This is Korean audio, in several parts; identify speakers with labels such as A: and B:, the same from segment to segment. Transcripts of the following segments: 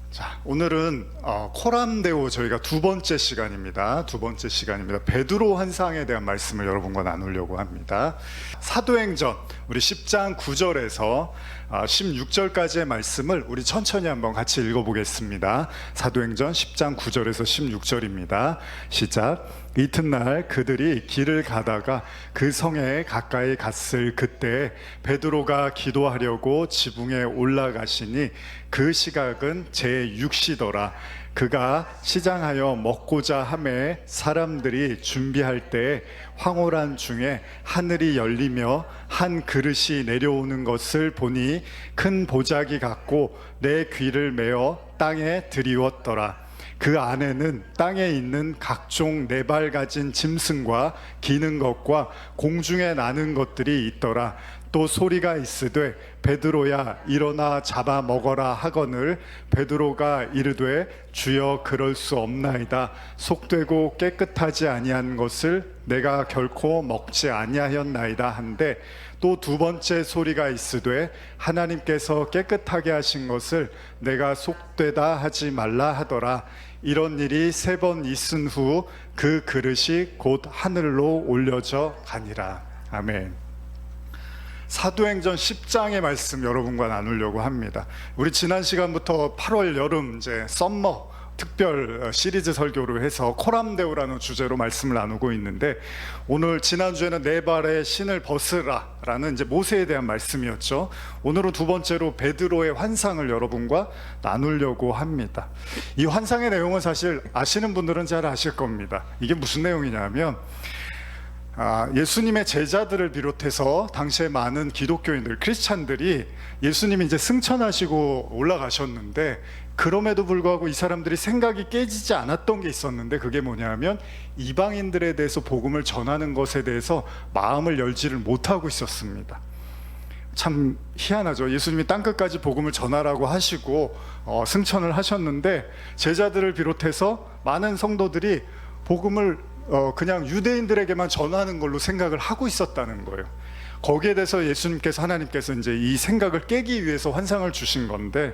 A: 자, 오늘은 코람데오 저희가 두 번째 시간입니다. 베드로 환상에 대한 말씀을 여러분과 나누려고 합니다. 사도행전 우리 10장 9절에서 16절까지의 말씀을 우리 천천히 한번 같이 읽어보겠습니다. 사도행전 10장 9절에서 16절입니다. 시작. 이튿날 그들이 길을 가다가 그 성에 가까이 갔을 그때 베드로가 기도하려고 지붕에 올라가시니 그 시각은 제6시더라. 그가 시장하여 먹고자 하매 사람들이 준비할 때 황홀한 중에 하늘이 열리며 한 그릇이 내려오는 것을 보니 큰 보자기 같고 내 귀를 메어 땅에 들이웠더라. 그 안에는 땅에 있는 각종 네 발 가진 짐승과 기는 것과 공중에 나는 것들이 있더라. 또 소리가 있으되 베드로야 일어나 잡아 먹어라 하거늘 베드로가 이르되 주여 그럴 수 없나이다. 속되고 깨끗하지 아니한 것을 내가 결코 먹지 아니하였나이다 한데 또 두 번째 소리가 있으되 하나님께서 깨끗하게 하신 것을 내가 속되다 하지 말라 하더라. 이런 일이 세 번 있은 후 그 그릇이 곧 하늘로 올려져 가니라. 아멘. 사도행전 10장의 말씀 여러분과 나누려고 합니다. 우리 지난 시간부터 8월 여름 이제 썸머 특별 시리즈 설교로 해서 코람데오라는 주제로 말씀을 나누고 있는데, 오늘 지난주에는 네 발의 신을 벗으라 라는 이제 모세에 대한 말씀이었죠. 오늘은 두 번째로 베드로의 환상을 여러분과 나누려고 합니다. 이 환상의 내용은 사실 아시는 분들은 잘 아실 겁니다. 이게 무슨 내용이냐면 예수님의 제자들을 비롯해서 당시에 많은 기독교인들, 크리스찬들이 예수님이 이제 승천하시고 올라가셨는데, 그럼에도 불구하고 이 사람들이 생각이 깨지지 않았던 게 있었는데, 그게 뭐냐면 이방인들에 대해서 복음을 전하는 것에 대해서 마음을 열지를 못하고 있었습니다. 참 희한하죠. 예수님이 땅끝까지 복음을 전하라고 하시고 승천을 하셨는데, 제자들을 비롯해서 많은 성도들이 복음을 그냥 유대인들에게만 전하는 걸로 생각을 하고 있었다는 거예요. 거기에 대해서 예수님께서, 하나님께서 이제 이 생각을 깨기 위해서 환상을 주신 건데,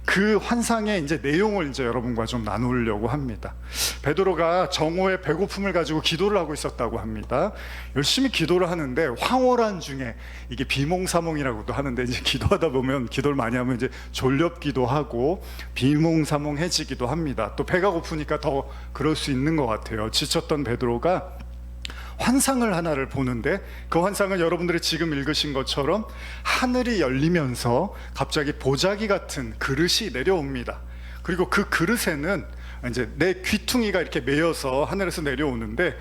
A: 그 환상의 이제 내용을 이제 여러분과 좀 나누려고 합니다. 베드로가 정오에 배고픔을 가지고 기도를 하고 있었다고 합니다. 열심히 기도를 하는데 황홀한 중에, 이게 비몽사몽이라고도 하는데, 이제 기도하다 보면, 기도를 많이 하면 이제 졸렵기도 하고 비몽사몽해지기도 합니다. 또 배가 고프니까 더 그럴 수 있는 것 같아요. 지쳤던 베드로가 환상을 하나를 보는데, 그 환상은 여러분들이 지금 읽으신 것처럼 하늘이 열리면서 갑자기 보자기 같은 그릇이 내려옵니다. 그리고 그 그릇에는 이제 내 귀퉁이가 이렇게 메여서 하늘에서 내려오는데,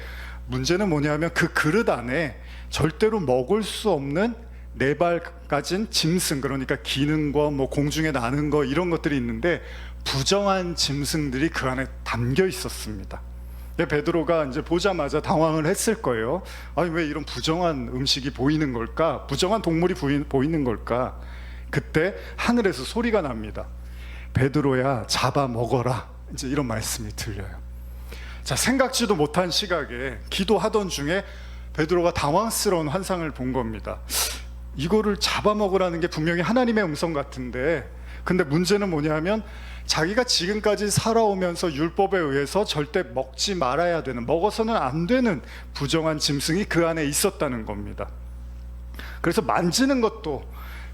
A: 문제는 뭐냐면 그 그릇 안에 절대로 먹을 수 없는 네 발 가진 짐승, 그러니까 기는 거, 뭐 공중에 나는 거, 이런 것들이 있는데 부정한 짐승들이 그 안에 담겨 있었습니다. 베드로가 이제 보자마자 당황을 했을 거예요. 아니, 왜 이런 부정한 음식이 보이는 걸까? 부정한 동물이 보이는 걸까? 그때 하늘에서 소리가 납니다. 베드로야 잡아 먹어라. 이제 이런 말씀이 들려요. 자, 생각지도 못한 시각에 기도하던 중에 베드로가 당황스러운 환상을 본 겁니다. 이거를 잡아먹으라는 게 분명히 하나님의 음성 같은데, 근데 문제는 뭐냐면 자기가 지금까지 살아오면서 율법에 의해서 절대 먹지 말아야 되는, 먹어서는 안 되는 부정한 짐승이 그 안에 있었다는 겁니다. 그래서 만지는 것도,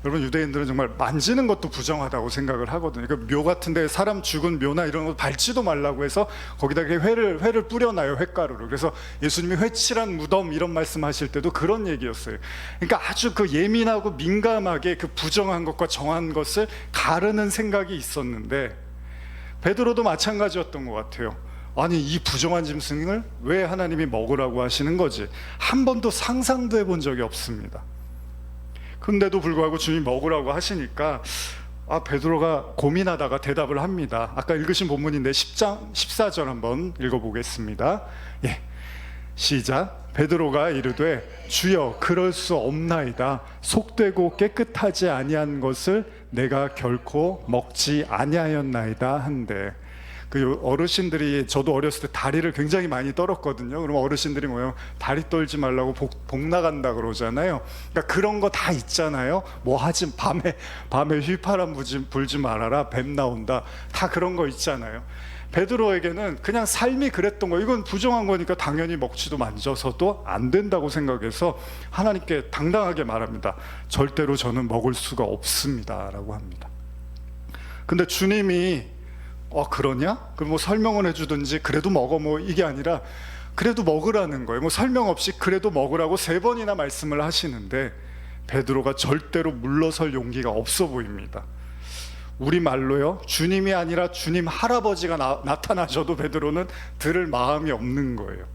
A: 여러분 유대인들은 정말 만지는 것도 부정하다고 생각을 하거든요. 그러니까 묘 같은 데 사람 죽은 묘나 이런 거 밟지도 말라고 해서 거기다 회를 뿌려놔요, 횟가루를. 그래서 예수님이 회칠한 무덤 이런 말씀하실 때도 그런 얘기였어요. 그러니까 아주 그 예민하고 민감하게 그 부정한 것과 정한 것을 가르는 생각이 있었는데, 베드로도 마찬가지였던 것 같아요. 아니, 이 부정한 짐승을 왜 하나님이 먹으라고 하시는 거지? 한 번도 상상도 해본 적이 없습니다. 근데도 불구하고 주님이 먹으라고 하시니까 베드로가 고민하다가 대답을 합니다. 아까 읽으신 본문인데 10장 14절 한번 읽어보겠습니다. 예, 시작. 베드로가 이르되 주여 그럴 수 없나이다. 속되고 깨끗하지 아니한 것을 내가 결코 먹지 아니하였나이다 한데, 그 어르신들이, 저도 어렸을 때 다리를 굉장히 많이 떨었거든요. 그럼 어르신들이 뭐예요? 다리 떨지 말라고 복 나간다 그러잖아요. 그러니까 그런 거 다 있잖아요. 뭐 하지, 밤에 휘파람 불지 말아라, 뱀 나온다, 다 그런 거 있잖아요. 베드로에게는 그냥 삶이 그랬던 거, 이건 부정한 거니까 당연히 먹지도 만져서도 안 된다고 생각해서 하나님께 당당하게 말합니다. 절대로 저는 먹을 수가 없습니다 라고 합니다. 근데 주님이 그러냐? 그럼 뭐 설명을 해주든지 그래도 먹어, 뭐 이게 아니라 그래도 먹으라는 거예요. 뭐 설명 없이 그래도 먹으라고 3번이나 말씀을 하시는데 베드로가 절대로 물러설 용기가 없어 보입니다. 우리말로요, 주님이 아니라 주님 할아버지가 나타나셔도 베드로는 들을 마음이 없는 거예요.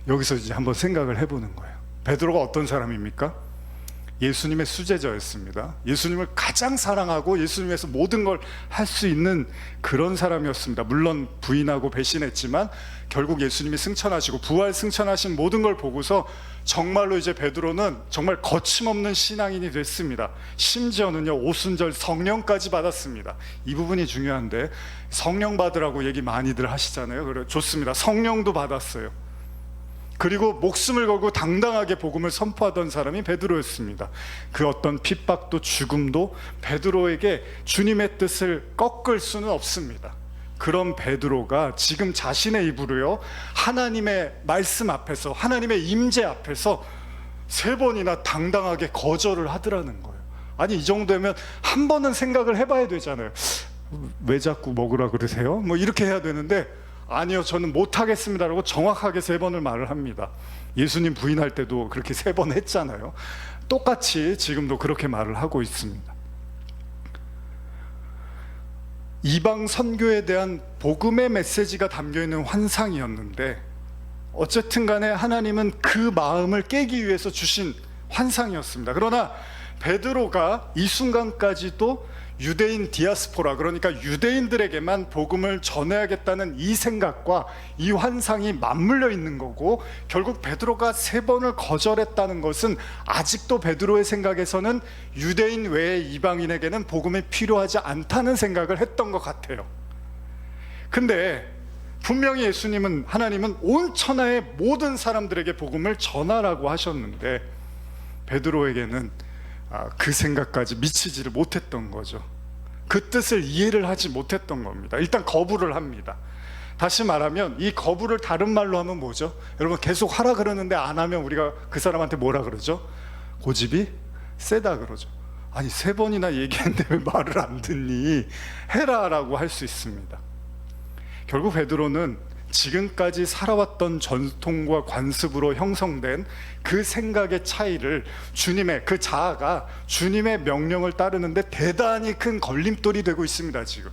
A: 여기서 이제 한번 생각을 해보는 거예요. 베드로가 어떤 사람입니까? 예수님의 수제자였습니다. 예수님을 가장 사랑하고 예수님에서 모든 걸 할 수 있는 그런 사람이었습니다. 물론 부인하고 배신했지만 결국 예수님이 승천하시고 부활 승천하신 모든 걸 보고서 정말로 이제 베드로는 정말 거침없는 신앙인이 됐습니다. 심지어는요, 오순절 성령까지 받았습니다. 이 부분이 중요한데, 성령 받으라고 얘기 많이들 하시잖아요. 그래, 좋습니다. 성령도 받았어요. 그리고 목숨을 걸고 당당하게 복음을 선포하던 사람이 베드로였습니다. 그 어떤 핍박도 죽음도 베드로에게 주님의 뜻을 꺾을 수는 없습니다. 그런 베드로가 지금 자신의 입으로요, 하나님의 말씀 앞에서, 하나님의 임재 앞에서 3번이나 당당하게 거절을 하더라는 거예요. 아니, 이 정도면 한 번은 생각을 해봐야 되잖아요. 왜 자꾸 먹으라 그러세요? 뭐 이렇게 해야 되는데, 아니요, 저는 못하겠습니다라고 정확하게 3번을 말을 합니다. 예수님 부인할 때도 그렇게 3번 했잖아요. 똑같이 지금도 그렇게 말을 하고 있습니다. 이방 선교에 대한 복음의 메시지가 담겨있는 환상이었는데, 어쨌든 간에 하나님은 그 마음을 깨기 위해서 주신 환상이었습니다. 그러나 베드로가 이 순간까지도 유대인 디아스포라, 그러니까 유대인들에게만 복음을 전해야겠다는 이 생각과 이 환상이 맞물려 있는 거고, 결국 베드로가 3번을 거절했다는 것은 아직도 베드로의 생각에서는 유대인 외의 이방인에게는 복음이 필요하지 않다는 생각을 했던 것 같아요. 근데 분명히 예수님은, 하나님은 온 천하의 모든 사람들에게 복음을 전하라고 하셨는데 베드로에게는 그 생각까지 미치지를 못했던 거죠. 그 뜻을 이해를 하지 못했던 겁니다. 일단 거부를 합니다. 다시 말하면 이 거부를 다른 말로 하면 뭐죠? 여러분, 계속 하라 그러는데 안 하면 우리가 그 사람한테 뭐라 그러죠? 고집이 세다 그러죠. 아니, 3번이나 얘기했는데 왜 말을 안 듣니? 해라 라고 할 수 있습니다. 결국 베드로는 지금까지 살아왔던 전통과 관습으로 형성된 그 생각의 차이를, 주님의 그 자아가 주님의 명령을 따르는데 대단히 큰 걸림돌이 되고 있습니다. 지금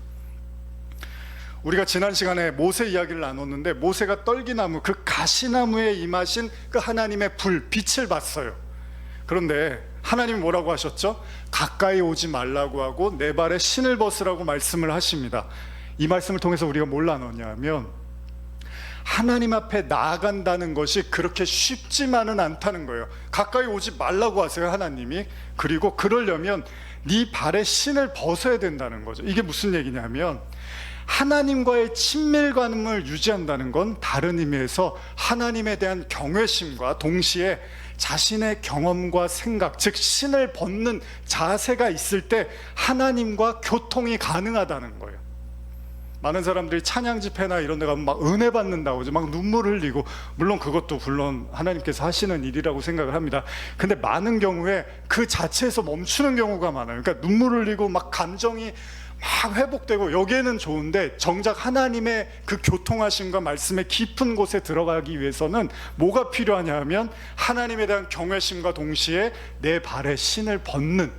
A: 우리가 지난 시간에 모세 이야기를 나눴는데, 모세가 떨기나무, 그 가시나무에 임하신 그 하나님의 불, 빛을 봤어요. 그런데 하나님이 뭐라고 하셨죠? 가까이 오지 말라고 하고 내 발에 신을 벗으라고 말씀을 하십니다. 이 말씀을 통해서 우리가 뭘 나눴냐면, 하나님 앞에 나아간다는 것이 그렇게 쉽지만은 않다는 거예요. 가까이 오지 말라고 하세요, 하나님이. 그리고 그러려면 네 발에 신을 벗어야 된다는 거죠. 이게 무슨 얘기냐면, 하나님과의 친밀감을 유지한다는 건 다른 의미에서 하나님에 대한 경외심과 동시에 자신의 경험과 생각, 즉 신을 벗는 자세가 있을 때 하나님과 교통이 가능하다는 거예요. 많은 사람들이 찬양 집회나 이런 데 가면 막 은혜 받는다고 하죠. 막 눈물 흘리고, 물론 그것도 물론 하나님께서 하시는 일이라고 생각을 합니다. 근데 많은 경우에 그 자체에서 멈추는 경우가 많아요. 그러니까 눈물 흘리고 막 감정이 막 회복되고, 여기에는 좋은데 정작 하나님의 그 교통하심과 말씀의 깊은 곳에 들어가기 위해서는 뭐가 필요하냐 하면 하나님에 대한 경외심과 동시에 내 발에 신을 벗는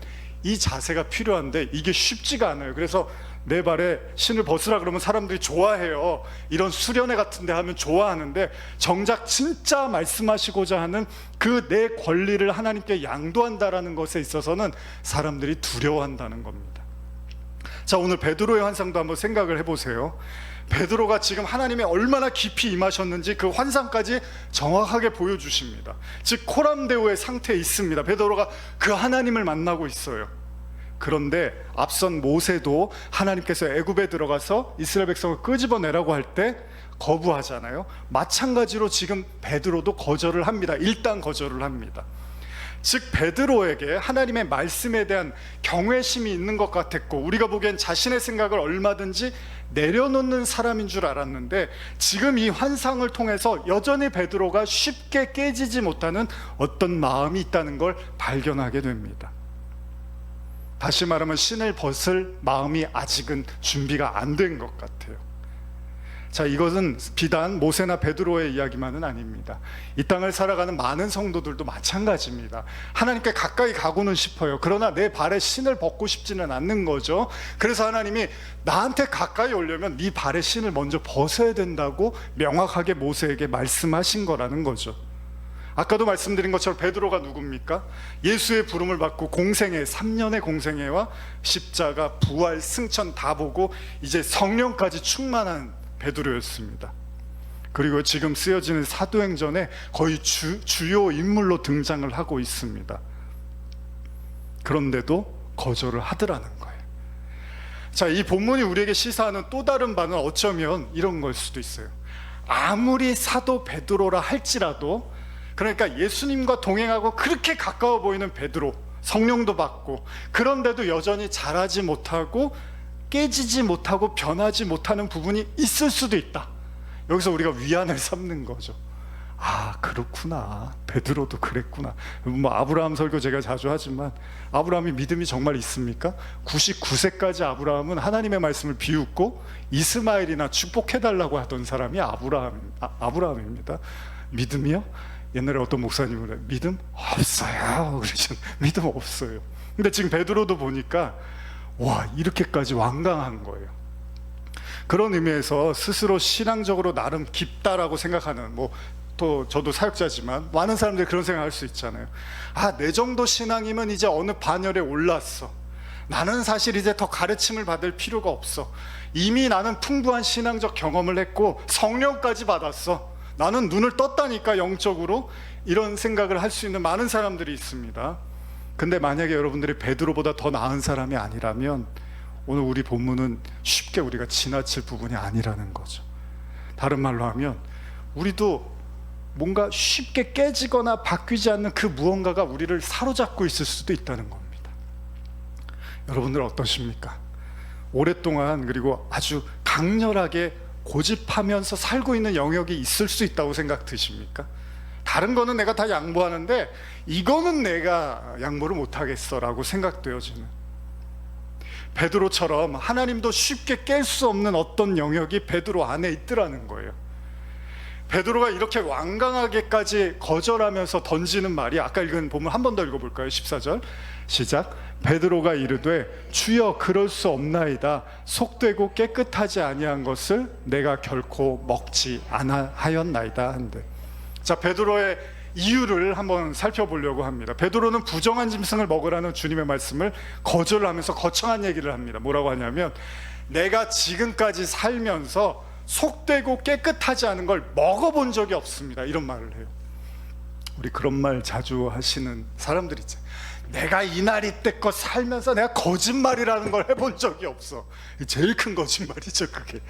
A: 이 자세가 필요한데, 이게 쉽지가 않아요. 그래서 내 발에 신을 벗으라 그러면 사람들이 좋아해요. 이런 수련회 같은 데 하면 좋아하는데, 정작 진짜 말씀하시고자 하는 그 내 권리를 하나님께 양도한다라는 것에 있어서는 사람들이 두려워한다는 겁니다. 자, 오늘 베드로의 환상도 한번 생각을 해보세요. 베드로가 지금 하나님이 얼마나 깊이 임하셨는지 그 환상까지 정확하게 보여주십니다. 즉 코람데오의 상태에 있습니다. 베드로가 그 하나님을 만나고 있어요. 그런데 앞선 모세도 하나님께서 애굽에 들어가서 이스라엘 백성을 끄집어내라고 할 때 거부하잖아요. 마찬가지로 지금 베드로도 거절을 합니다. 일단 거절을 합니다. 즉 베드로에게 하나님의 말씀에 대한 경외심이 있는 것 같았고, 우리가 보기엔 자신의 생각을 얼마든지 내려놓는 사람인 줄 알았는데, 지금 이 환상을 통해서 여전히 베드로가 쉽게 깨지지 못하는 어떤 마음이 있다는 걸 발견하게 됩니다. 다시 말하면 신을 벗을 마음이 아직은 준비가 안 된 것 같아요. 자, 이것은 비단 모세나 베드로의 이야기만은 아닙니다. 이 땅을 살아가는 많은 성도들도 마찬가지입니다. 하나님께 가까이 가고는 싶어요. 그러나 내 발에 신을 벗고 싶지는 않는 거죠. 그래서 하나님이 나한테 가까이 오려면 네 발에 신을 먼저 벗어야 된다고 명확하게 모세에게 말씀하신 거라는 거죠. 아까도 말씀드린 것처럼 베드로가 누굽니까? 예수의 부름을 받고 공생애, 3년의 공생애와 십자가, 부활, 승천 다 보고 이제 성령까지 충만한 베드로였습니다. 그리고 지금 쓰여지는 사도행전에 거의 주요 인물로 등장을 하고 있습니다. 그런데도 거절을 하더라는 거예요. 자, 이 본문이 우리에게 시사하는 또 다른 바는 어쩌면 이런 걸 수도 있어요. 아무리 사도 베드로라 할지라도, 그러니까 예수님과 동행하고 그렇게 가까워 보이는 베드로, 성령도 받고, 그런데도 여전히 자라지 못하고 깨지지 못하고 변하지 못하는 부분이 있을 수도 있다. 여기서 우리가 위안을 삼는 거죠. 아, 그렇구나. 베드로도 그랬구나. 뭐 아브라함 설교 제가 자주 하지만, 아브라함이 믿음이 정말 있습니까? 99세까지 아브라함은 하나님의 말씀을 비웃고 이스마엘이나 축복해달라고 하던 사람이 아브라함입니다. 믿음이요? 옛날에 어떤 목사님은 믿음 없어요. 그러죠. 믿음 없어요. 근데 지금 베드로도 보니까 와, 이렇게까지 완강한 거예요. 그런 의미에서 스스로 신앙적으로 나름 깊다라고 생각하는, 또 저도 사역자지만 많은 사람들이 그런 생각할 수 있잖아요. 아, 내 정도 신앙이면 이제 어느 반열에 올랐어. 나는 사실 이제 더 가르침을 받을 필요가 없어. 이미 나는 풍부한 신앙적 경험을 했고 성령까지 받았어. 나는 눈을 떴다니까, 영적으로. 이런 생각을 할 수 있는 많은 사람들이 있습니다. 근데 만약에 여러분들이 베드로보다 더 나은 사람이 아니라면 오늘 우리 본문은 쉽게 우리가 지나칠 부분이 아니라는 거죠. 다른 말로 하면 우리도 뭔가 쉽게 깨지거나 바뀌지 않는 그 무언가가 우리를 사로잡고 있을 수도 있다는 겁니다. 여러분들 어떠십니까? 오랫동안 그리고 아주 강렬하게 고집하면서 살고 있는 영역이 있을 수 있다고 생각 드십니까? 다른 거는 내가 다 양보하는데 이거는 내가 양보를 못하겠어 라고 생각되어지는, 베드로처럼 하나님도 쉽게 깰 수 없는 어떤 영역이 베드로 안에 있더라는 거예요. 베드로가 이렇게 완강하게까지 거절하면서 던지는 말이, 아까 읽은 본문 한 번 더 읽어볼까요? 14절 시작. 베드로가 이르되 주여 그럴 수 없나이다. 속되고 깨끗하지 아니한 것을 내가 결코 먹지 하였나이다 한데. 자, 베드로의 이유를 한번 살펴보려고 합니다. 베드로는 부정한 짐승을 먹으라는 주님의 말씀을 거절하면서 거창한 얘기를 합니다. 뭐라고 하냐면, 내가 지금까지 살면서 속되고 깨끗하지 않은 걸 먹어본 적이 없습니다. 이런 말을 해요. 우리 그런 말 자주 하시는 사람들 있죠. 내가 이날 이때껏 살면서 내가 거짓말이라는 걸 해본 적이 없어. 제일 큰 거짓말이죠, 그게.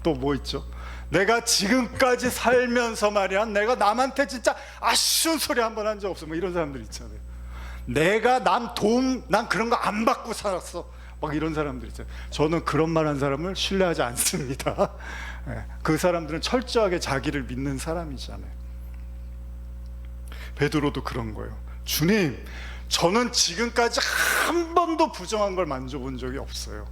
A: 또 뭐 있죠? 내가 지금까지 살면서 말이야, 내가 남한테 진짜 아쉬운 소리 한 번 한 적 없어. 뭐 이런 사람들 있잖아요. 내가 난 그런 거 안 받고 살았어. 막 이런 사람들 있잖아요. 저는 그런 말 한 사람을 신뢰하지 않습니다. 그 사람들은 철저하게 자기를 믿는 사람이잖아요. 베드로도 그런 거예요. 주님, 저는 지금까지 한 번도 부정한 걸 만져본 적이 없어요.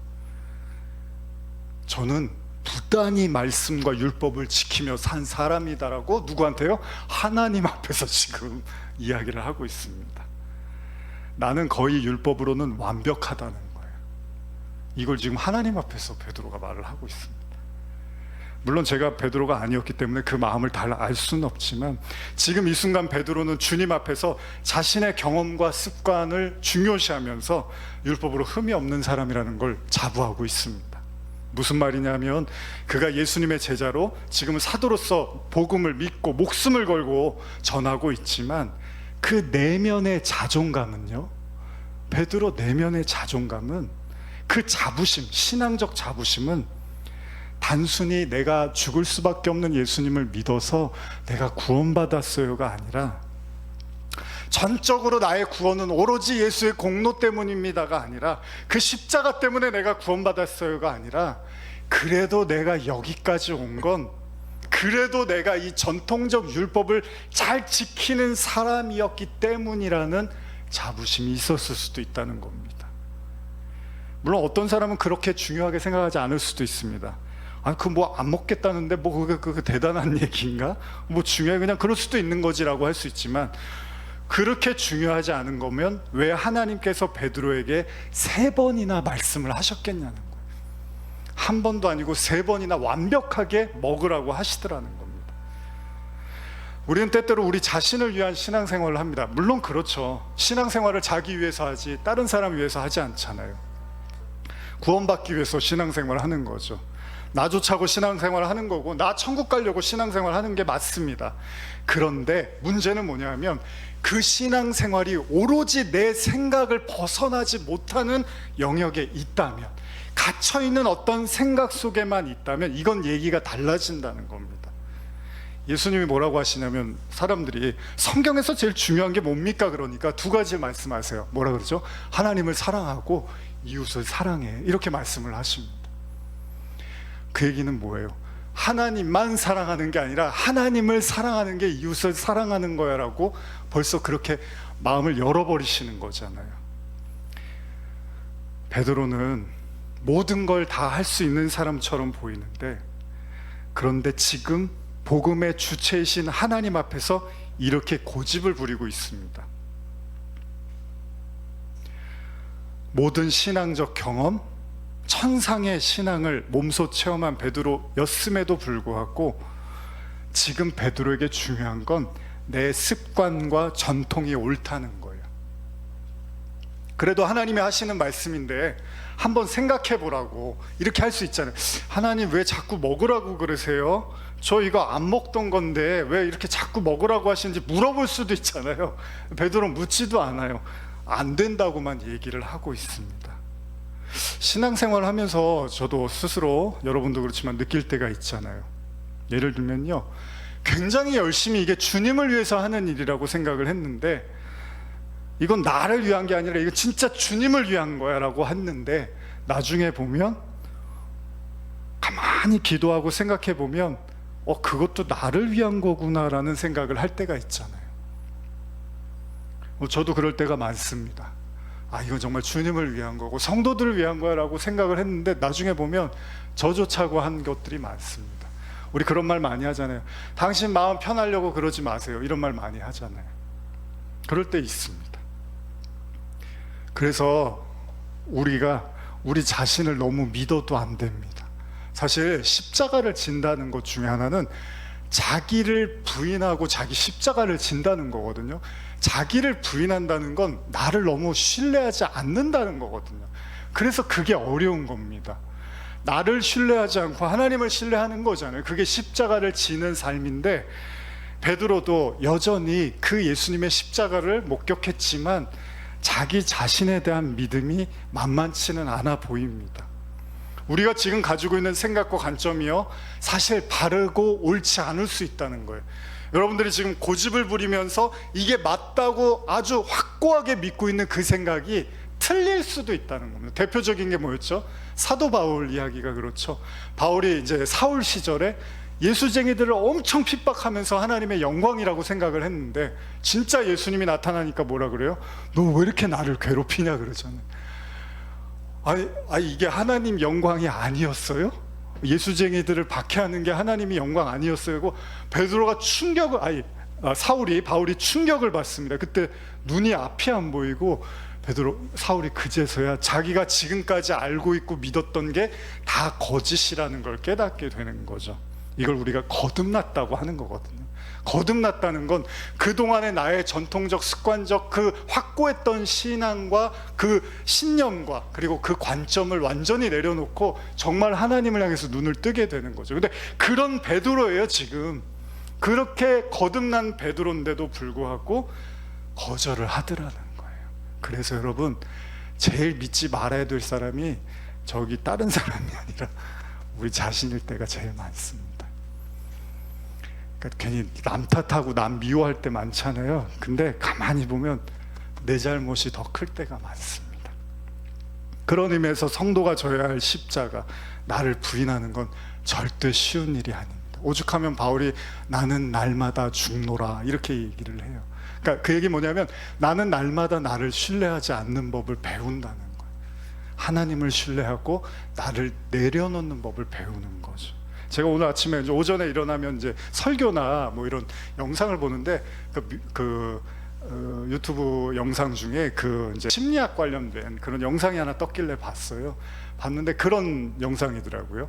A: 저는 부단히 말씀과 율법을 지키며 산 사람이다라고 누구한테요? 하나님 앞에서 지금 이야기를 하고 있습니다. 나는 거의 율법으로는 완벽하다는 거예요. 이걸 지금 하나님 앞에서 베드로가 말을 하고 있습니다. 물론 제가 베드로가 아니었기 때문에 그 마음을 다 알 수는 없지만, 지금 이 순간 베드로는 주님 앞에서 자신의 경험과 습관을 중요시하면서 율법으로 흠이 없는 사람이라는 걸 자부하고 있습니다. 무슨 말이냐면, 그가 예수님의 제자로 지금은 사도로서 복음을 믿고 목숨을 걸고 전하고 있지만 그 내면의 자존감은요, 베드로 내면의 자존감은, 그 자부심, 신앙적 자부심은 단순히 내가 죽을 수밖에 없는 예수님을 믿어서 내가 구원받았어요가 아니라, 전적으로 나의 구원은 오로지 예수의 공로 때문입니다가 아니라, 그 십자가 때문에 내가 구원받았어요가 아니라, 그래도 내가 여기까지 온 건, 그래도 내가 이 전통적 율법을 잘 지키는 사람이었기 때문이라는 자부심이 있었을 수도 있다는 겁니다. 물론 어떤 사람은 그렇게 중요하게 생각하지 않을 수도 있습니다. 아, 그 뭐 안 먹겠다는데 뭐 그게 대단한 얘기인가? 뭐 중요해, 그냥 그럴 수도 있는 거지라고 할 수 있지만, 그렇게 중요하지 않은 거면 왜 하나님께서 베드로에게 3번이나 말씀을 하셨겠냐는 거예요. 한 번도 아니고 3번이나 완벽하게 먹으라고 하시더라는 겁니다. 우리는 때때로 우리 자신을 위한 신앙생활을 합니다. 물론 그렇죠. 신앙생활을 자기 위해서 하지 다른 사람 위해서 하지 않잖아요. 구원받기 위해서 신앙생활을 하는 거죠. 나 좋자고 신앙생활을 하는 거고, 나 천국 가려고 신앙생활을 하는 게 맞습니다. 그런데 문제는 뭐냐면, 그 신앙생활이 오로지 내 생각을 벗어나지 못하는 영역에 있다면, 갇혀있는 어떤 생각 속에만 있다면 이건 얘기가 달라진다는 겁니다. 예수님이 뭐라고 하시냐면, 사람들이 성경에서 제일 중요한 게 뭡니까? 그러니까 2가지 말씀하세요. 뭐라 그러죠? 하나님을 사랑하고 이웃을 사랑해, 이렇게 말씀을 하십니다. 그 얘기는 뭐예요? 하나님만 사랑하는 게 아니라 하나님을 사랑하는 게 이웃을 사랑하는 거야 라고 벌써 그렇게 마음을 열어버리시는 거잖아요. 베드로는 모든 걸 다 할 수 있는 사람처럼 보이는데, 그런데 지금 복음의 주체이신 하나님 앞에서 이렇게 고집을 부리고 있습니다. 모든 신앙적 경험, 천상의 신앙을 몸소 체험한 베드로였음에도 불구하고 지금 베드로에게 중요한 건 내 습관과 전통이 옳다는 거예요. 그래도 하나님이 하시는 말씀인데 한번 생각해 보라고, 이렇게 할 수 있잖아요. 하나님 왜 자꾸 먹으라고 그러세요? 저 이거 안 먹던 건데 왜 이렇게 자꾸 먹으라고 하시는지 물어볼 수도 있잖아요. 베드로는 묻지도 않아요. 안 된다고만 얘기를 하고 있습니다. 신앙생활을 하면서 저도 스스로, 여러분도 그렇지만 느낄 때가 있잖아요. 예를 들면요, 굉장히 열심히 이게 주님을 위해서 하는 일이라고 생각을 했는데, 이건 나를 위한 게 아니라 이거 진짜 주님을 위한 거야 라고 했는데, 나중에 보면, 가만히 기도하고 생각해 보면 그것도 나를 위한 거구나 라는 생각을 할 때가 있잖아요. 저도 그럴 때가 많습니다. 아, 이건 정말 주님을 위한 거고 성도들을 위한 거야 라고 생각을 했는데, 나중에 보면 저조차고 한 것들이 많습니다. 우리 그런 말 많이 하잖아요. 당신 마음 편하려고 그러지 마세요, 이런 말 많이 하잖아요. 그럴 때 있습니다. 그래서 우리가 우리 자신을 너무 믿어도 안 됩니다. 사실 십자가를 진다는 것 중에 하나는 자기를 부인하고 자기 십자가를 진다는 거거든요. 자기를 부인한다는 건 나를 너무 신뢰하지 않는다는 거거든요. 그래서 그게 어려운 겁니다. 나를 신뢰하지 않고 하나님을 신뢰하는 거잖아요. 그게 십자가를 지는 삶인데, 베드로도 여전히 그 예수님의 십자가를 목격했지만 자기 자신에 대한 믿음이 만만치는 않아 보입니다. 우리가 지금 가지고 있는 생각과 관점이요, 사실 바르고 옳지 않을 수 있다는 거예요. 여러분들이 지금 고집을 부리면서 이게 맞다고 아주 확고하게 믿고 있는 그 생각이 틀릴 수도 있다는 겁니다. 대표적인 게 뭐였죠? 사도 바울 이야기가 그렇죠. 바울이 이제 사울 시절에 예수쟁이들을 엄청 핍박하면서 하나님의 영광이라고 생각을 했는데, 진짜 예수님이 나타나니까 뭐라 그래요? 너 왜 이렇게 나를 괴롭히냐 그러잖아요. 아니 이게 하나님 영광이 아니었어요? 예수쟁이들을 박해하는 게 하나님이 영광 아니었어요? 베드로가 충격을, 바울이 충격을 받습니다. 그때 눈이 앞이 안 보이고 사울이 그제서야 자기가 지금까지 알고 있고 믿었던 게 다 거짓이라는 걸 깨닫게 되는 거죠. 이걸 우리가 거듭났다고 하는 거거든요. 거듭났다는 건 그동안의 나의 전통적 습관적 그 확고했던 신앙과 그 신념과 그리고 그 관점을 완전히 내려놓고 정말 하나님을 향해서 눈을 뜨게 되는 거죠. 근데 그런 베드로예요. 지금 그렇게 거듭난 베드로인데도 불구하고 거절을 하더라는 거예요. 그래서 여러분, 제일 믿지 말아야 될 사람이 저기 다른 사람이 아니라 우리 자신일 때가 제일 많습니다. 그러니까 괜히 남 탓하고 남 미워할 때 많잖아요. 근데 가만히 보면 내 잘못이 더 클 때가 많습니다. 그런 의미에서 성도가 져야 할 십자가, 나를 부인하는 건 절대 쉬운 일이 아닙니다. 오죽하면 바울이 나는 날마다 죽노라 이렇게 얘기를 해요. 그러니까 그 얘기 뭐냐면, 나는 날마다 나를 신뢰하지 않는 법을 배운다는 거예요. 하나님을 신뢰하고 나를 내려놓는 법을 배우는 거죠. 제가 오늘 아침에 이제 오전에 일어나면 이제 설교나 뭐 이런 영상을 보는데 유튜브 영상 중에 그 이제 심리학 관련된 그런 영상이 하나 떴길래 봤는데 그런 영상이더라고요.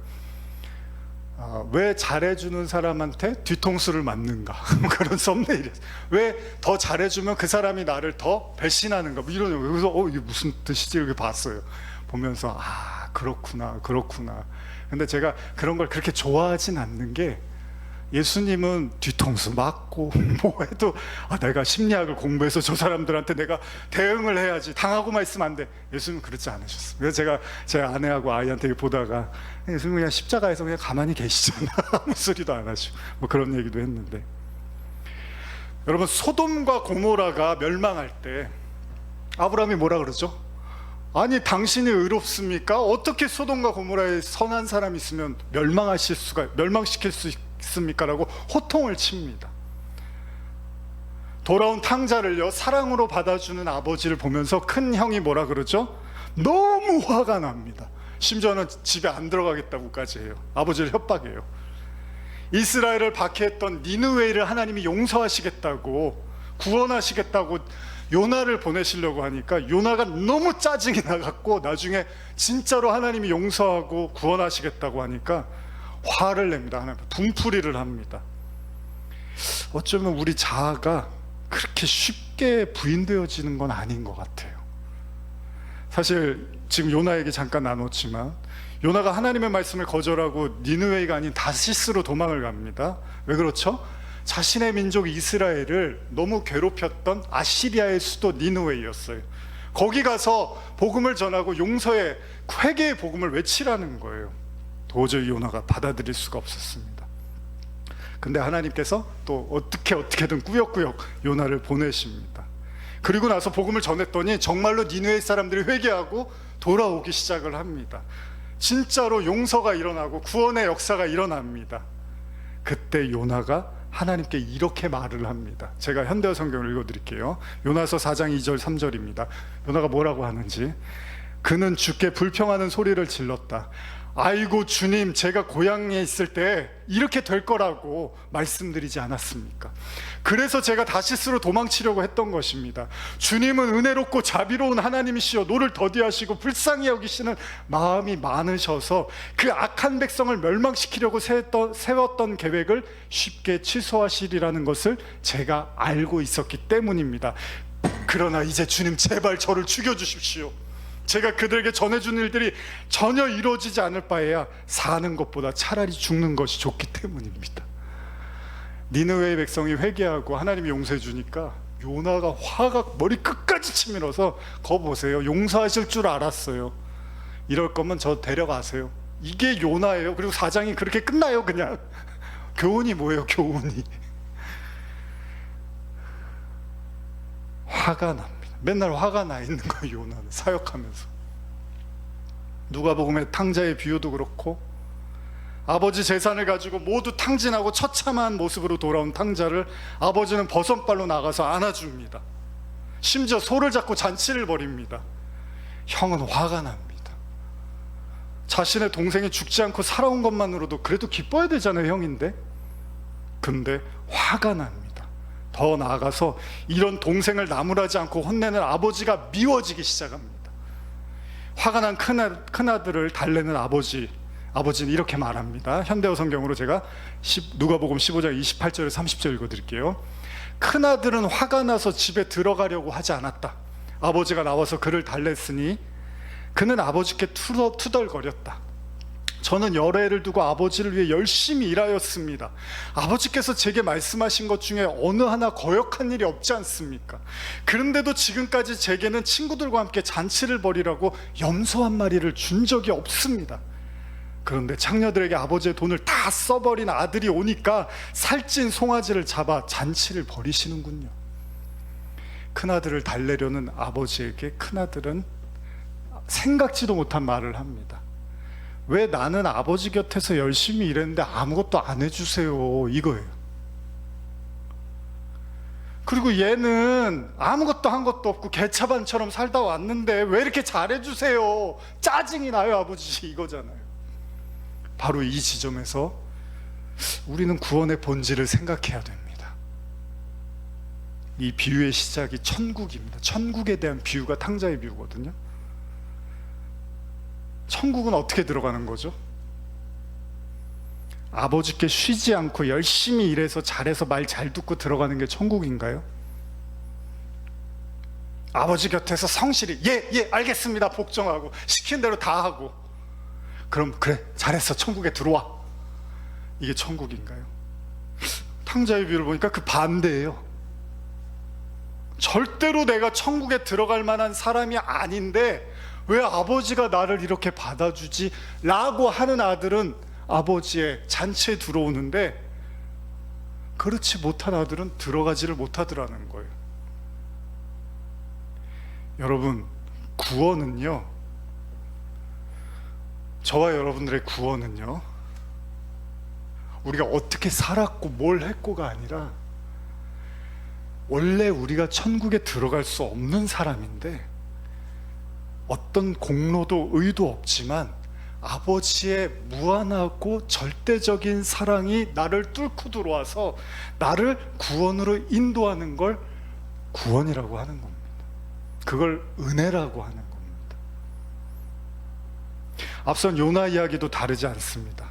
A: 왜 잘해주는 사람한테 뒤통수를 맞는가 그런 썸네일이에요. 왜 더 잘해주면 그 사람이 나를 더 배신하는가 뭐 이런. 그래서 이게 무슨 뜻이지 이렇게 봤어요. 보면서 그렇구나. 근데 제가 그런 걸 그렇게 좋아하진 않는 게, 예수님은 뒤통수 맞고 뭐 해도 내가 심리학을 공부해서 저 사람들한테 내가 대응을 해야지, 당하고만 있으면 안 돼. 예수님은 그렇지 않으셨어요. 그래서 제가 제 아내하고 아이한테 보다가, 예수님은 그냥 십자가에서 그냥 가만히 계시잖아 아무 소리도 안 하시고 뭐 그런 얘기도 했는데, 여러분, 소돔과 고모라가 멸망할 때 아브라함이 뭐라 그러죠? 아니, 당신이 의롭습니까? 어떻게 소돔과 고모라에 선한 사람이 있으면 멸망시킬 수 있습니까? 라고 호통을 칩니다. 돌아온 탕자를요, 사랑으로 받아주는 아버지를 보면서 큰 형이 뭐라 그러죠? 너무 화가 납니다. 심지어는 집에 안 들어가겠다고까지 해요. 아버지를 협박해요. 이스라엘을 박해했던 니느웨이를 하나님이 용서하시겠다고, 구원하시겠다고 요나를 보내시려고 하니까 요나가 너무 짜증이 나갖고 나중에 진짜로 하나님이 용서하고 구원하시겠다고 하니까 화를 냅니다. 하나님 분풀이를 합니다. 어쩌면 우리 자아가 그렇게 쉽게 부인되어지는 건 아닌 것 같아요. 사실 지금 요나 얘기 잠깐 나눴지만, 요나가 하나님의 말씀을 거절하고 니느웨이가 아닌 다시스로 도망을 갑니다. 왜 그렇죠? 자신의 민족 이스라엘을 너무 괴롭혔던 아시리아의 수도 니느웨이였어요. 거기 가서 복음을 전하고 용서의, 회개의 복음을 외치라는 거예요. 도저히 요나가 받아들일 수가 없었습니다. 근데 하나님께서 또 어떻게든 꾸역꾸역 요나를 보내십니다. 그리고 나서 복음을 전했더니 정말로 니느웨이 사람들이 회개하고 돌아오기 시작을 합니다. 진짜로 용서가 일어나고 구원의 역사가 일어납니다. 그때 요나가 하나님께 이렇게 말을 합니다. 제가 현대어 성경을 읽어드릴게요. 요나서 4장 2절 3절입니다. 요나가 뭐라고 하는지. 그는 주께 불평하는 소리를 질렀다. 아이고 주님, 제가 고향에 있을 때 이렇게 될 거라고 말씀드리지 않았습니까? 그래서 제가 다시스로 도망치려고 했던 것입니다. 주님은 은혜롭고 자비로운 하나님이시여 노를 더디하시고 불쌍히 여기시는 마음이 많으셔서 그 악한 백성을 멸망시키려고 세웠던 계획을 쉽게 취소하시리라는 것을 제가 알고 있었기 때문입니다. 그러나 이제 주님, 제발 저를 죽여주십시오. 제가 그들에게 전해준 일들이 전혀 이루어지지 않을 바에야 사는 것보다 차라리 죽는 것이 좋기 때문입니다. 니느웨이 백성이 회개하고 하나님이 용서해 주니까 요나가 화가 머리 끝까지 치밀어서, 거 보세요, 용서하실 줄 알았어요. 이럴 거면 저 데려가세요. 이게 요나예요. 그리고 4장이 그렇게 끝나요. 그냥 교훈이 뭐예요? 교훈이 화가 납니다. 맨날 화가 나 있는 거예요. 요나는 사역하면서. 누가복음의 탕자의 비유도 그렇고, 아버지 재산을 가지고 모두 탕진하고 처참한 모습으로 돌아온 탕자를 아버지는 버선발로 나가서 안아줍니다. 심지어 소를 잡고 잔치를 벌입니다. 형은 화가 납니다. 자신의 동생이 죽지 않고 살아온 것만으로도 그래도 기뻐야 되잖아요, 형인데. 근데 화가 납니다. 더 나아가서 이런 동생을 나무라지 않고 혼내는 아버지가 미워지기 시작합니다. 화가 난 큰아들을 달래는 아버지는 이렇게 말합니다. 현대어 성경으로 제가 누가복음 15장 28절에 30절 읽어드릴게요. 큰아들은 화가 나서 집에 들어가려고 하지 않았다. 아버지가 나와서 그를 달랬으니 그는 아버지께 투덜거렸다. 저는 열애를 두고 아버지를 위해 열심히 일하였습니다. 아버지께서 제게 말씀하신 것 중에 어느 하나 거역한 일이 없지 않습니까? 그런데도 지금까지 제게는 친구들과 함께 잔치를 벌이라고 염소 한 마리를 준 적이 없습니다. 그런데 장녀들에게 아버지의 돈을 다 써버린 아들이 오니까 살찐 송아지를 잡아 잔치를 벌이시는군요. 큰아들을 달래려는 아버지에게 큰아들은 생각지도 못한 말을 합니다. 왜 나는 아버지 곁에서 열심히 일했는데 아무것도 안 해주세요, 이거예요. 그리고 얘는 아무것도 한 것도 없고 개차반처럼 살다 왔는데 왜 이렇게 잘해주세요, 짜증이 나요 아버지, 이거잖아요. 바로 이 지점에서 우리는 구원의 본질을 생각해야 됩니다. 이 비유의 시작이 천국입니다. 천국에 대한 비유가 탕자의 비유거든요. 천국은 어떻게 들어가는 거죠? 아버지께 쉬지 않고 열심히 일해서 잘해서 말 잘 듣고 들어가는 게 천국인가요? 아버지 곁에서 성실히 예 알겠습니다 복종하고 시킨 대로 다 하고 그럼 그래 잘했어 천국에 들어와, 이게 천국인가요? 탕자의 비유를 보니까 그 반대예요. 절대로 내가 천국에 들어갈 만한 사람이 아닌데 왜 아버지가 나를 이렇게 받아주지? 라고 하는 아들은 아버지의 잔치에 들어오는데 그렇지 못한 아들은 들어가지를 못하더라는 거예요. 여러분, 구원은요, 저와 여러분들의 구원은요, 우리가 어떻게 살았고 뭘 했고가 아니라 원래 우리가 천국에 들어갈 수 없는 사람인데 어떤 공로도 의도 없지만 아버지의 무한하고 절대적인 사랑이 나를 뚫고 들어와서 나를 구원으로 인도하는 걸 구원이라고 하는 겁니다. 그걸 은혜라고 하는 겁니다. 앞선 요나 이야기도 다르지 않습니다.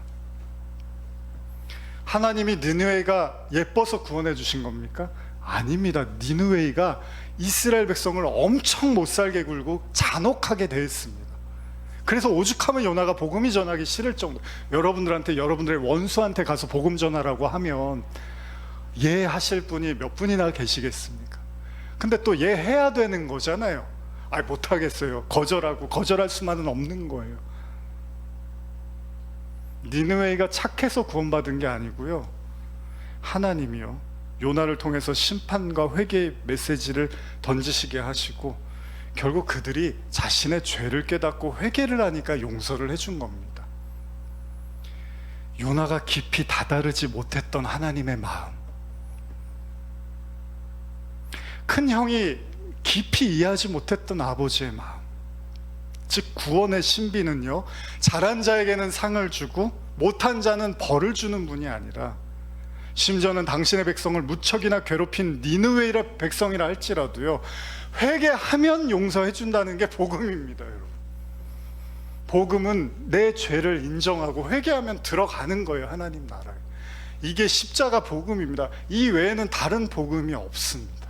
A: 하나님이 니느웨가 예뻐서 구원해 주신 겁니까? 아닙니다. 니느웨가 이스라엘 백성을 엄청 못살게 굴고 잔혹하게 대했습니다. 그래서 오죽하면 요나가 복음이 전하기 싫을 정도. 여러분들한테 여러분들의 원수한테 가서 복음 전하라고 하면 예 하실 분이 몇 분이나 계시겠습니까? 근데 또 예 해야 되는 거잖아요. 못하겠어요. 거절할 수만은 없는 거예요. 니느웨가 착해서 구원받은 게 아니고요, 하나님이요 요나를 통해서 심판과 회개의 메시지를 던지시게 하시고 결국 그들이 자신의 죄를 깨닫고 회개를 하니까 용서를 해준 겁니다. 요나가 깊이 다다르지 못했던 하나님의 마음, 큰 형이 깊이 이해하지 못했던 아버지의 마음, 즉 구원의 신비는요, 잘한 자에게는 상을 주고 못한 자는 벌을 주는 분이 아니라, 심지어는 당신의 백성을 무척이나 괴롭힌 니느웨의 백성이라 할지라도요, 회개하면 용서해 준다는 게 복음입니다. 여러분, 복음은 내 죄를 인정하고 회개하면 들어가는 거예요, 하나님 나라에. 이게 십자가 복음입니다. 이 외에는 다른 복음이 없습니다.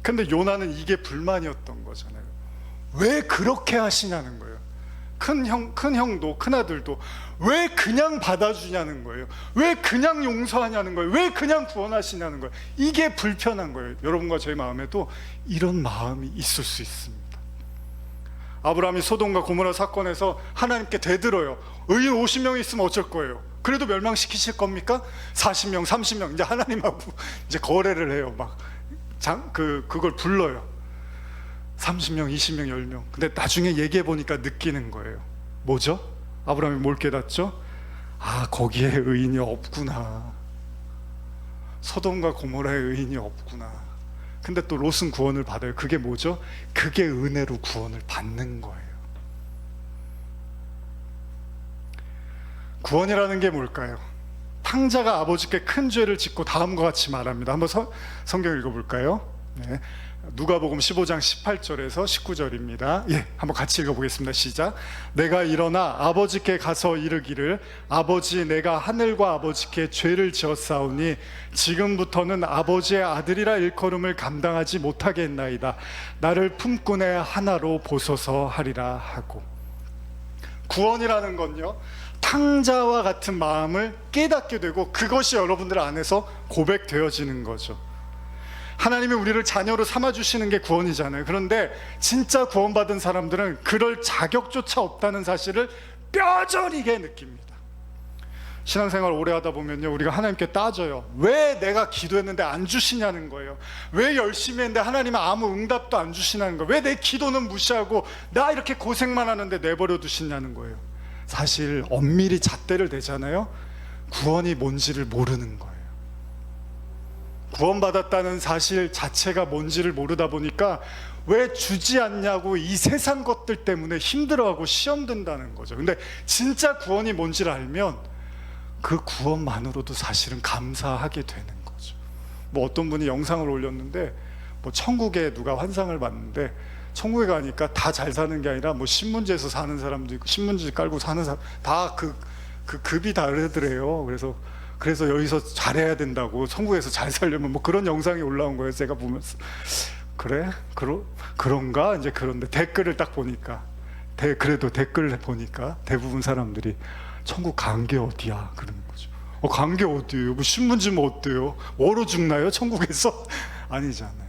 A: 근데 요나는 이게 불만이었던 거잖아요. 왜 그렇게 하시냐는 거예요. 큰 형도 큰 아들도 왜 그냥 받아주냐는 거예요. 왜 그냥 용서하냐는 거예요. 왜 그냥 구원하시냐는 거예요. 이게 불편한 거예요. 여러분과 제 마음에도 이런 마음이 있을 수 있습니다. 아브라함이 소돔과 고모라 사건에서 하나님께 대들어요. 의인 50명 있으면 어쩔 거예요? 그래도 멸망시키실 겁니까? 40명 30명 이제 하나님하고 이제 거래를 해요. 그걸 불러요. 30명, 20명, 10명. 근데 나중에 얘기해 보니까 느끼는 거예요. 뭐죠? 아브라함이 뭘 깨닫죠? 거기에 의인이 없구나. 소돔과 고모라의 의인이 없구나. 근데 또 롯은 구원을 받아요. 그게 뭐죠? 그게 은혜로 구원을 받는 거예요. 구원이라는 게 뭘까요? 탕자가 아버지께 큰 죄를 짓고 다음과 같이 말합니다. 한번 성경 읽어볼까요? 네. 누가복음 15장 18절에서 19절입니다. 한번 같이 읽어보겠습니다. 시작. 내가 일어나 아버지께 가서 이르기를, 아버지, 내가 하늘과 아버지께 죄를 지었사오니 지금부터는 아버지의 아들이라 일컬음을 감당하지 못하게 했나이다. 나를 품꾼의 하나로 보소서 하리라 하고. 구원이라는 건요, 탕자와 같은 마음을 깨닫게 되고 그것이 여러분들 안에서 고백되어지는 거죠. 하나님이 우리를 자녀로 삼아주시는 게 구원이잖아요. 그런데 진짜 구원받은 사람들은 그럴 자격조차 없다는 사실을 뼈저리게 느낍니다. 신앙생활 오래 하다 보면요, 우리가 하나님께 따져요. 왜 내가 기도했는데 안 주시냐는 거예요. 왜 열심히 했는데 하나님은 아무 응답도 안 주시냐는 거예요. 왜 내 기도는 무시하고 나 이렇게 고생만 하는데 내버려 두시냐는 거예요. 사실 엄밀히 잣대를 대잖아요. 구원이 뭔지를 모르는 거예요. 구원받았다는 사실 자체가 뭔지를 모르다 보니까 왜 주지 않냐고 이 세상 것들 때문에 힘들어하고 시험 든다는 거죠. 근데 진짜 구원이 뭔지를 알면 그 구원만으로도 사실은 감사하게 되는 거죠. 뭐 어떤 분이 영상을 올렸는데 뭐 천국에 누가 환상을 봤는데, 천국에 가니까 다 잘 사는 게 아니라 뭐 신문지에서 사는 사람도 있고 신문지 깔고 사는 사람 다 그 급이 다르더래요. 그래서 여기서 잘해야 된다고, 천국에서 잘 살려면 뭐 그런 영상이 올라온 거예요. 제가 보면서 그래? 그런가? 이제 그런데 댓글을 딱 보니까 그래도 댓글을 보니까 대부분 사람들이 천국 간 게 어디야? 그러는 거죠. 간 게 어디예요? 뭐 신문지면 어때요? 얼어 죽나요? 천국에서? 아니잖아요.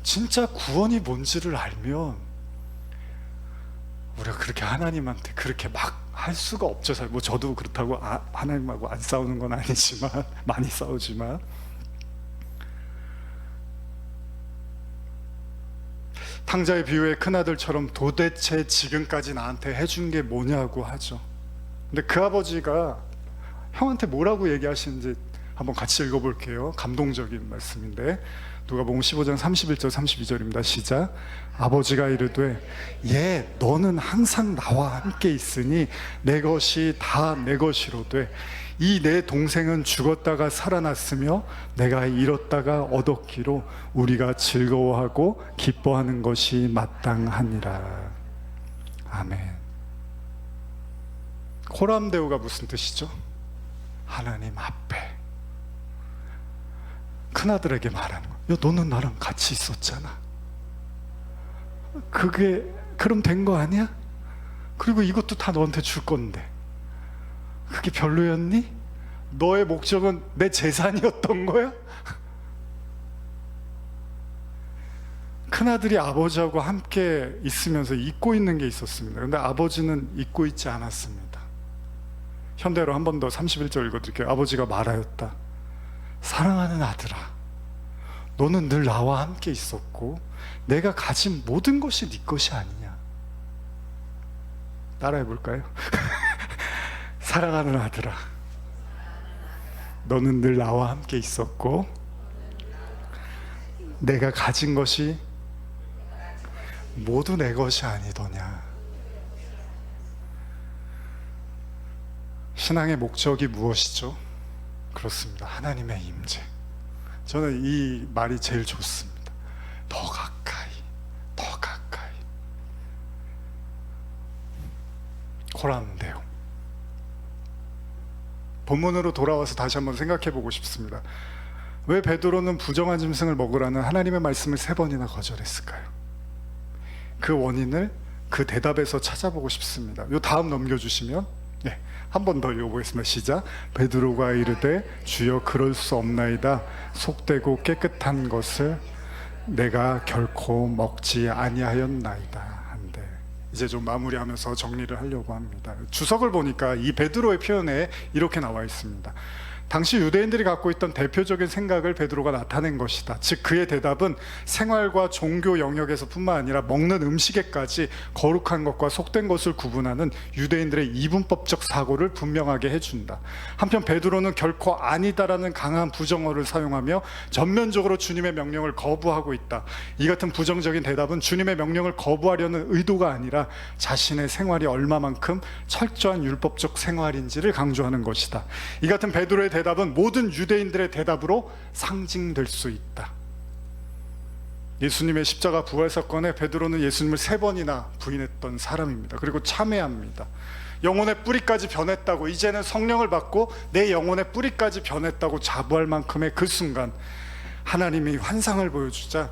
A: 진짜 구원이 뭔지를 알면 우리가 그렇게 하나님한테 그렇게 막 할 수가 없죠. 뭐 저도 그렇다고 하나님하고 안 싸우는 건 아니지만 많이 싸우지만, 탕자의 비유의 큰아들처럼 도대체 지금까지 나한테 해준 게 뭐냐고 하죠. 근데 그 아버지가 형한테 뭐라고 얘기하시는지 한번 같이 읽어볼게요. 감동적인 말씀인데, 누가복음 15장 31절 32절입니다. 시작. 아버지가 이르되 너는 항상 나와 함께 있으니 내 것이 다 내 것이로 돼. 이 내 동생은 죽었다가 살아났으며 내가 잃었다가 얻었기로 우리가 즐거워하고 기뻐하는 것이 마땅하니라. 아멘. 코람데오가 무슨 뜻이죠? 하나님 앞에. 큰아들에게 말하는 거예요. 너는 나랑 같이 있었잖아. 그럼 된 거 아니야? 그리고 이것도 다 너한테 줄 건데 그게 별로였니? 너의 목적은 내 재산이었던 거야? 큰아들이 아버지하고 함께 있으면서 잊고 있는 게 있었습니다. 그런데 아버지는 잊고 있지 않았습니다. 현대로 한 번 더 31절 읽어드릴게요. 아버지가 말하였다. 사랑하는 아들아, 너는 늘 나와 함께 있었고 내가 가진 모든 것이 네 것이 아니냐. 따라해볼까요? 사랑하는 아들아, 너는 늘 나와 함께 있었고 내가 가진 것이 모두 내 것이 아니더냐. 신앙의 목적이 무엇이죠? 그렇습니다. 하나님의 임재. 저는 이 말이 제일 좋습니다. 더 가까이, 더 가까이. 코람데오. 본문으로 돌아와서 다시 한번 생각해 보고 싶습니다. 왜 베드로는 부정한 짐승을 먹으라는 하나님의 말씀을 3번이나 거절했을까요? 그 원인을 그 대답에서 찾아보고 싶습니다. 요 다음 넘겨주시면, 한 번 더 읽어보겠습니다. 시작. 베드로가 이르되 주여 그럴 수 없나이다. 속되고 깨끗한 것을 내가 결코 먹지 아니하였나이다. 한데 이제 좀 마무리하면서 정리를 하려고 합니다. 주석을 보니까 이 베드로의 표현에 이렇게 나와 있습니다. 당시 유대인들이 갖고 있던 대표적인 생각을 베드로가 나타낸 것이다. 즉 그의 대답은 생활과 종교 영역에서 뿐만 아니라 먹는 음식에까지 거룩한 것과 속된 것을 구분하는 유대인들의 이분법적 사고를 분명하게 해준다. 한편 베드로는 결코 아니다라는 강한 부정어를 사용하며 전면적으로 주님의 명령을 거부하고 있다. 이 같은 부정적인 대답은 주님의 명령을 거부하려는 의도가 아니라 자신의 생활이 얼마만큼 철저한 율법적 생활인지를 강조하는 것이다. 이 같은 베드로의 대답은 모든 유대인들의 대답으로 상징될 수 있다. 예수님의 십자가 부활 사건에 베드로는 예수님을 3번이나 부인했던 사람입니다. 그리고 참회합니다. 영혼의 뿌리까지 변했다고, 이제는 성령을 받고 내 영혼의 뿌리까지 변했다고 자부할 만큼의 그 순간 하나님이 환상을 보여주자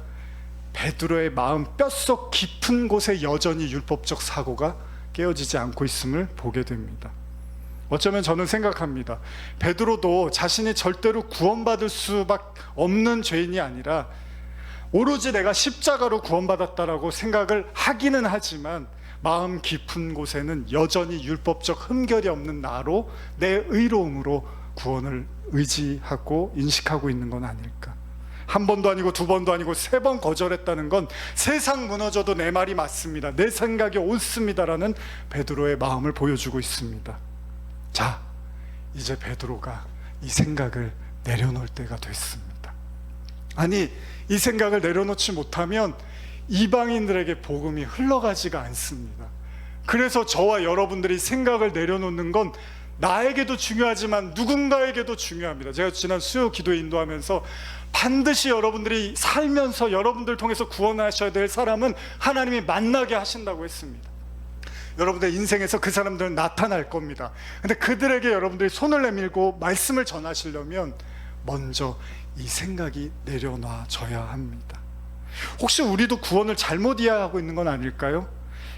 A: 베드로의 마음 뼛속 깊은 곳에 여전히 율법적 사고가 깨어지지 않고 있음을 보게 됩니다. 어쩌면 저는 생각합니다. 베드로도 자신이 절대로 구원받을 수밖에 없는 죄인이 아니라 오로지 내가 십자가로 구원받았다라고 생각을 하기는 하지만 마음 깊은 곳에는 여전히 율법적 흠결이 없는 나로 내 의로움으로 구원을 의지하고 인식하고 있는 건 아닐까. 한 번도 아니고 두 번도 아니고 세 번 거절했다는 건 세상 무너져도 내 말이 맞습니다, 내 생각이 옳습니다라는 베드로의 마음을 보여주고 있습니다. 자, 이제 베드로가 이 생각을 내려놓을 때가 됐습니다. 아니, 이 생각을 내려놓지 못하면 이방인들에게 복음이 흘러가지가 않습니다. 그래서 저와 여러분들이 생각을 내려놓는 건 나에게도 중요하지만 누군가에게도 중요합니다. 제가 지난 수요 기도에 인도하면서 반드시 여러분들이 살면서 여러분들 통해서 구원하셔야 될 사람은 하나님이 만나게 하신다고 했습니다. 여러분들 인생에서 그 사람들은 나타날 겁니다. 근데 그들에게 여러분들이 손을 내밀고 말씀을 전하시려면 먼저 이 생각이 내려놔져야 합니다. 혹시 우리도 구원을 잘못 이해하고 있는 건 아닐까요?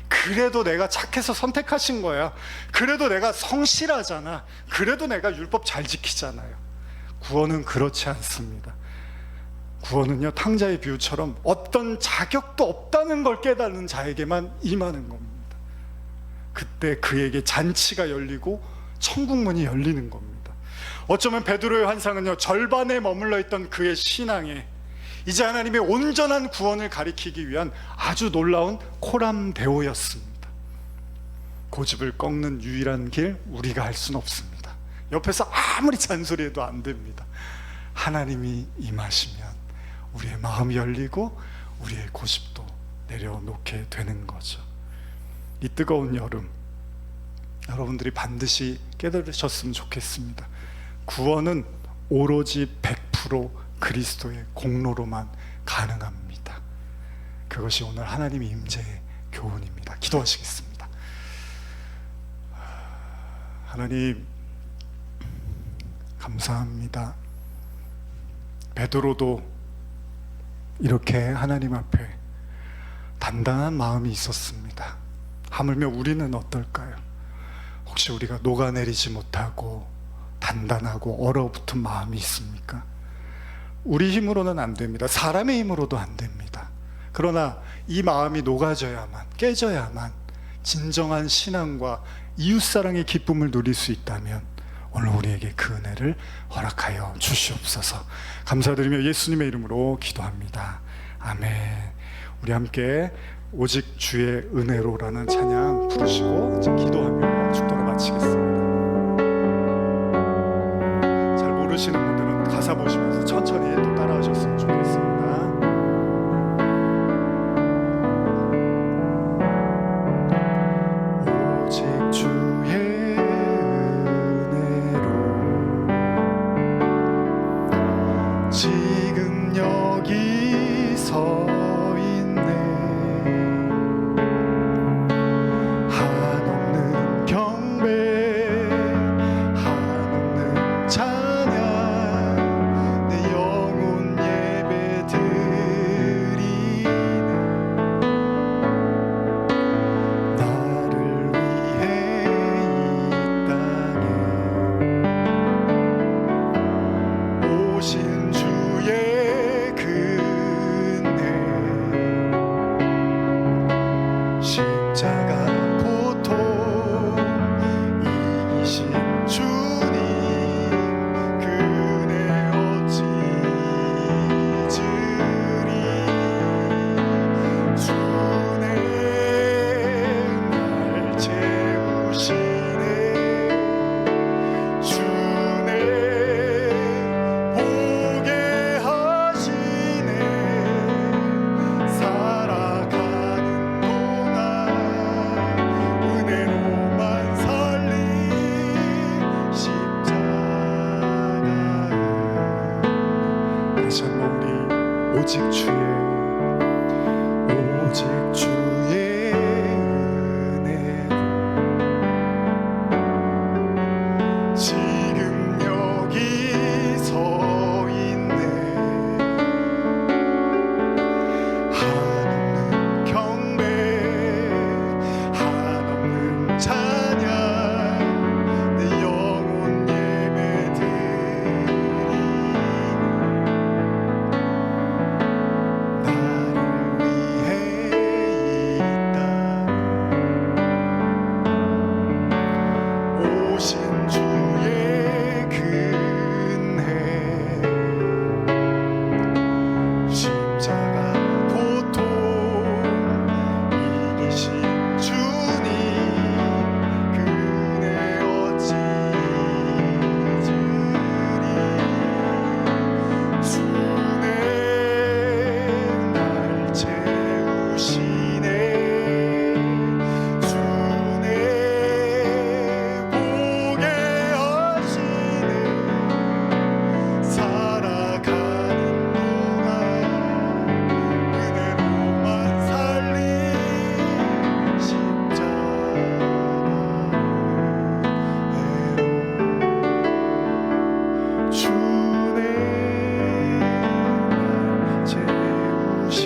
A: 그래도 내가 착해서 선택하신 거야, 그래도 내가 성실하잖아, 그래도 내가 율법 잘 지키잖아요. 구원은 그렇지 않습니다. 구원은요, 탕자의 비유처럼 어떤 자격도 없다는 걸 깨닫는 자에게만 임하는 겁니다. 그때 그에게 잔치가 열리고 천국문이 열리는 겁니다. 어쩌면 베드로의 환상은요, 절반에 머물러 있던 그의 신앙에 이제 하나님의 온전한 구원을 가리키기 위한 아주 놀라운 코람데오였습니다. 고집을 꺾는 유일한 길, 우리가 할 수는 없습니다. 옆에서 아무리 잔소리해도 안 됩니다. 하나님이 임하시면 우리의 마음이 열리고 우리의 고집도 내려놓게 되는 거죠. 이 뜨거운 여름, 여러분들이 반드시 깨달으셨으면 좋겠습니다. 구원은 오로지 100% 그리스도의 공로로만 가능합니다. 그것이 오늘 하나님의 임재의 교훈입니다. 기도하시겠습니다. 하나님, 감사합니다. 베드로도 이렇게 하나님 앞에 단단한 마음이 있었습니다. 하물며 우리는 어떨까요? 혹시 우리가 녹아내리지 못하고 단단하고 얼어붙은 마음이 있습니까? 우리 힘으로는 안 됩니다. 사람의 힘으로도 안 됩니다. 그러나 이 마음이 녹아져야만, 깨져야만 진정한 신앙과 이웃사랑의 기쁨을 누릴 수 있다면 오늘 우리에게 그 은혜를 허락하여 주시옵소서. 감사드리며 예수님의 이름으로 기도합니다. 아멘. 우리 함께 오직 주의 은혜로라는 찬양 부르시고 이제 기도하며 축도를 마치겠습니다. 잘 모르시는 분들은 가사 보시면서 천천히 또 따라하셨으면 좋겠습니다. 오직 주의 은혜로 지금 여기 서 오직 주의 은혜로 지금 여기 서 있네. 한없는 경배 한없는 주의 근혜 십자가 고통 이기신 주님 그네 어찌 잊으리 주네 날 채우시네 주네 보게 하시네 살아가는 동안 은혜로만 살리 십자가로 주네 날 채우시네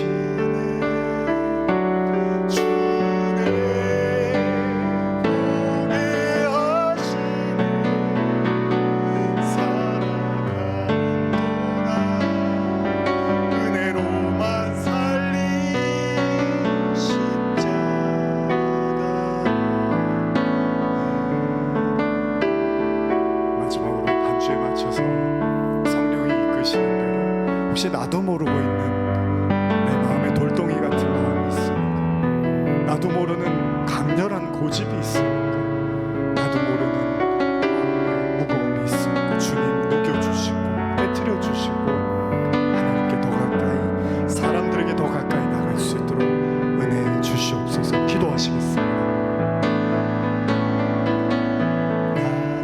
A: 주네 보게 하시네 살아가는 동안 은혜로만 살리 마지막으로 반주에 맞춰서 성령이 이끄시는 대로 혹시 나도 모르고 있는 내 마음에 돌덩이 같은 마음이 있습니까? 나도 모르는 강렬한 고집이 있습니까? 나도 모르는 무거움이 있습니까? 주님 녹여주시고 깨트려주시고 하나님께 더 가까이 사람들에게 더 가까이 나갈 수 있도록 은혜 주시옵소서. 기도하시겠습니다. 나를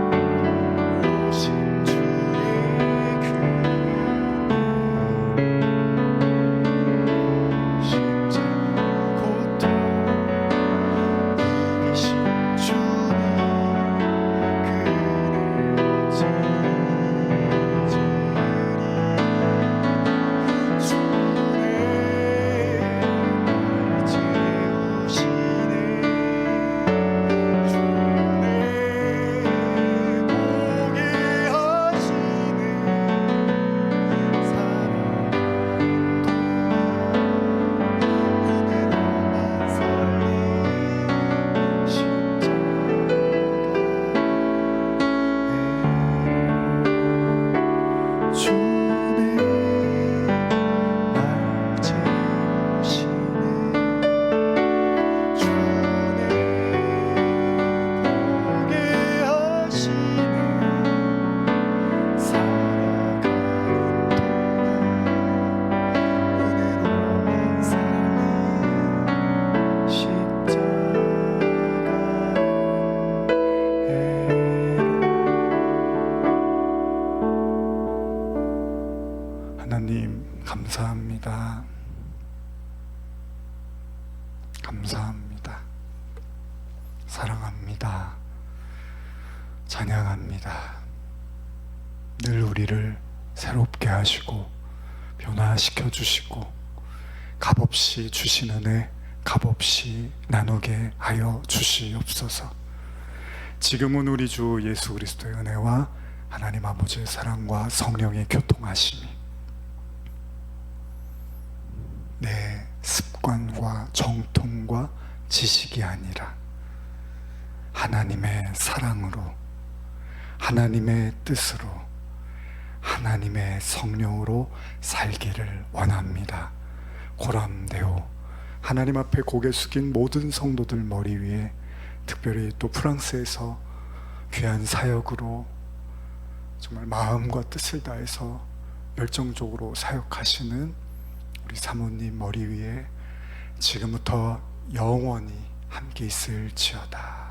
A: 위해 오신 주의 근혜 십자가 고통 이기신 주님 그네 어찌 잊으리 주네 날 채우시네 주네 보게 하시네 살아가는 동안 은혜로만 살리 십자가로 주네 날 채우시네 주네 보게 하시네 살아가는 동안 은혜로만 살리 십자가로 하나님 감사합니다. 감사합니다. 사랑합니다. 찬양합니다. 늘 우리를 새롭게 하시고 변화시켜 주시고 값없이 주신 은혜 값없이 나누게 하여 주시옵소서. 지금은 우리 주 예수 그리스도의 은혜와 하나님 아버지의 사랑과 성령의 교통하심이 내 습관과 정통과 지식이 아니라 하나님의 사랑으로 하나님의 뜻으로 하나님의 성령으로 살기를 원합니다. 고람데오. 하나님 앞에 고개 숙인 모든 성도들 머리 위에 특별히 또 프랑스에서 귀한 사역으로 정말 마음과 뜻을 다해서 열정적으로 사역하시는 우리 사모님 머리 위에 지금부터 영원히 함께 있을지어다.